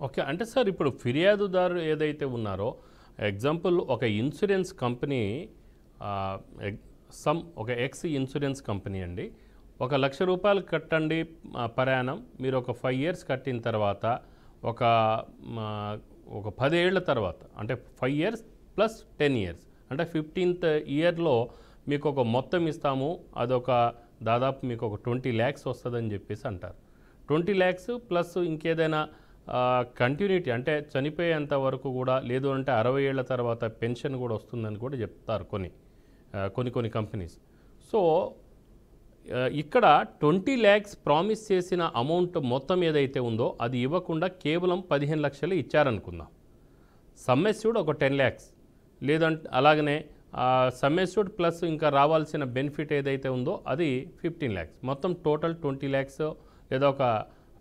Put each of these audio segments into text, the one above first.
Okay. అంటే sir ఇప్పుడు ఫిర్యాదుదారు ఏదైతే ఉన్నారో ఎగ్జాంపుల్ ఒక ఇన్సూరెన్స్ కంపెనీ ఆహ్, ఎగ్ ఒక ఎక్స్ ఇన్సూరెన్స్ కంపెనీ అండి. ఒక రూ. 1,00,000 కట్టండి పర్ యానం. మీరు ఒక 5 ఇయర్స్ కట్టిన తర్వాత ఒక మా ఒక 10 ఏళ్ల తర్వాత అంటే 5 ఇయర్స్ ప్లస్ 10 ఇయర్స్ అంటే 15th ఇయర్‌లో మీకు ఒక మొత్తం ఇస్తాము. అదొక దాదాపు మీకు ఒక 20 లాక్స్ వస్తదని చెప్పేసి అంటారు. 20 లాక్స్ ప్లస్ ఇంకేదైనా కంటిన్యూటీ అంటే చనిపోయేంత వరకు కూడా లేదు అంటే 60 ఏళ్ల తర్వాత పెన్షన్ కూడా వస్తుందని కూడా చెప్తారు కొన్ని కంపెనీస్. సో ఇక్కడ 20 లాక్స్ ప్రామిస్ చేసిన అమౌంట్ మొత్తం ఏదైతే ఉందో అది ఇవ్వకుండా కేవలం 15 లక్షలు ఇచ్చారనుకుందాం. సమ్మెస్యూడ్ ఒక 10 లాక్స్ లేదంటే అలాగనే సమ్మెస్యూడ్ ప్లస్ ఇంకా రావాల్సిన బెనిఫిట్ ఏదైతే ఉందో అది 15 లాక్స్ మొత్తం టోటల్ 20 లాక్స్ లేదా ఒక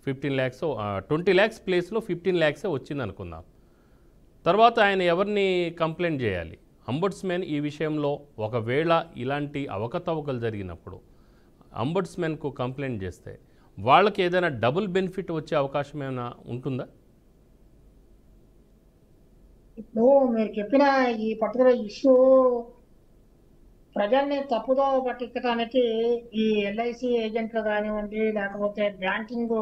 15 లాక్స్ 20 లాక్స్ ప్లేస్లో 15 లాక్సే వచ్చింది అనుకుందాం. తర్వాత ఆయన ఎవరిని కంప్లైంట్ చేయాలి? అంబుడ్స్మెన్ ఈ విషయంలో ఒకవేళ ఇలాంటి అవకతవకలు జరిగినప్పుడు అంబుడ్స్మెన్కు కంప్లైంట్ చేస్తే వాళ్ళకి ఏదైనా డబుల్ బెనిఫిట్ వచ్చే అవకాశం ఏమైనా ఉంటుందా? ఇప్పుడు మీరు చెప్పిన ఈ పర్టికులర్ ఇష్యూ ప్రజల్ని తప్పుదో పట్టించడానికి ఈ ఎల్ఐసి ఏజెంట్లు కానివ్వండి, లేకపోతే బ్యాంకింగ్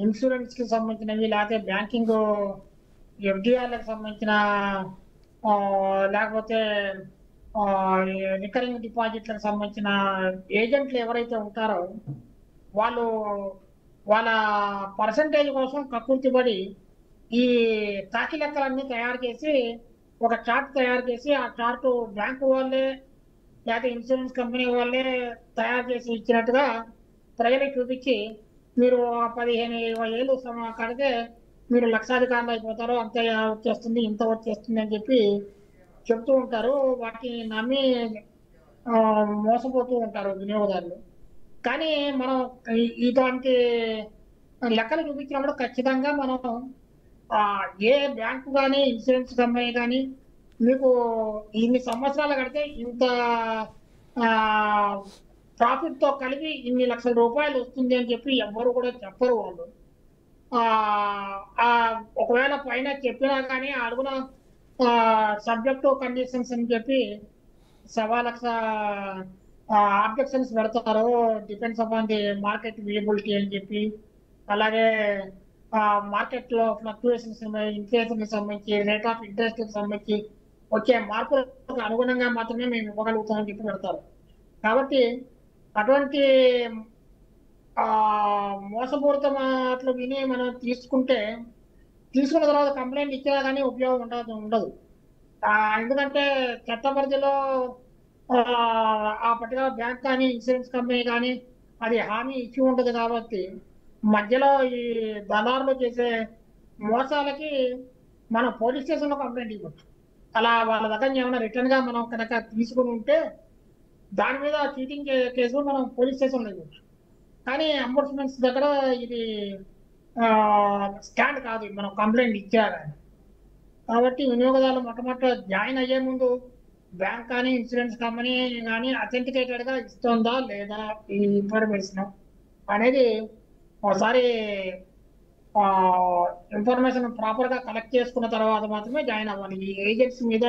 ఇన్సూరెన్స్ కి సంబంధించినవి, లేకపోతే బ్యాంకింగ్ ఎఫ్డిఆర్లకు సంబంధించిన లేకపోతే రికరింగ్ డిపాజిట్లకు సంబంధించిన ఏజెంట్లు ఎవరైతే ఉంటారో వాళ్ళు వాళ్ళ పర్సంటేజ్ కోసం కక్కుర్తిపడి ఈ తాకి లెక్కలన్నీ తయారు చేసి ఒక చార్ట్ తయారు చేసి ఆ చార్ట్ బ్యాంకు వాళ్ళే లేకపోతే ఇన్సూరెన్స్ కంపెనీ వాళ్ళే తయారు చేసి ఇచ్చినట్టుగా ప్రజలకు చూపించి మీరు 15-20 ఏళ్ళు కడితే మీరు లక్షాధికారులు అయిపోతారు, అంత వచ్చేస్తుంది ఇంత వచ్చేస్తుంది అని చెప్పి చెప్తూ ఉంటారు. వాటిని నమ్మి మోసపోతూ ఉంటారు వినియోగదారులు. కానీ మనం ఇటువంటి లెక్కలు చూపించినప్పుడు ఖచ్చితంగా మనం ఏ బ్యాంకు కానీ ఇన్సూరెన్స్ కంపెనీ కానీ మీకు ఇన్ని సంవత్సరాలు కడితే ఇంత ప్రాఫిట్ తో కలిపి ఇన్ని లక్షల రూపాయలు వస్తుంది అని చెప్పి ఎవ్వరు కూడా చెప్పరు వాళ్ళు. ఒకవేళ పైన చెప్పినా కానీ అడుగున సబ్జెక్ట్ కండిషన్స్ అని చెప్పి 1,00,000 ఆబ్జెక్షన్స్ పెడతారు. Depends upon the market visibility అని చెప్పి, అలాగే మార్కెట్ లో ఫ్లక్చుయేషన్స్ ఇన్ఫ్లేషన్ సంబంధించి, రేట్ ఆఫ్ ఇంట్రెస్ట్ సంబంధించి వచ్చే మార్పులకు అనుగుణంగా మాత్రమే మేము ఇవ్వగలుగుతామని చెప్పి పెడతారు. కాబట్టి అటువంటి మోసపూరిత మాటలు విని మనం తీసుకున్న తర్వాత కంప్లైంట్ ఇచ్చినా కానీ ఉపయోగం ఉండదు. ఎందుకంటే చట్ట పరిధిలో ఆ పర్టికులర్ బ్యాంక్ కానీ ఇన్సూరెన్స్ కంపెనీ కానీ అది హామీ ఇచ్చి ఉంటుంది కాబట్టి మధ్యలో ఈ దళారులు చేసే మోసాలకి మనం పోలీస్ స్టేషన్లో కంప్లైంట్ ఇవ్వచ్చు. అలా వాళ్ళ దగ్గర ఏమైనా రిటర్న్ గా మనం కనుక తీసుకుని ఉంటే దాని మీద చీటింగ్ కేసు మనం పోలీస్ స్టేషన్లో ఇవ్వచ్చు. కానీ అంబుడ్స్మెన్స్ దగ్గర ఇది స్టాండ్ కాదు, మనం కంప్లైంట్ ఇచ్చారు. కాబట్టి వినియోగదారులు మొట్టమొదట జాయిన్ అయ్యే ముందు బ్యాంక్ కానీ ఇన్సూరెన్స్ కంపెనీ కానీ అథెంటికేటెడ్ గా ఇస్తుందా లేదా ఈ ఇన్ఫర్మేషన్ అనేది ఒకసారి ఇన్ఫర్మేషన్ ప్రాపర్ గా కలెక్ట్ చేసుకున్న తర్వాత మాత్రమే జాయిన్ అవ్వాలి. ఈ ఏజెంట్స్ మీద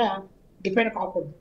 డిపెండ్ కాకూడదు.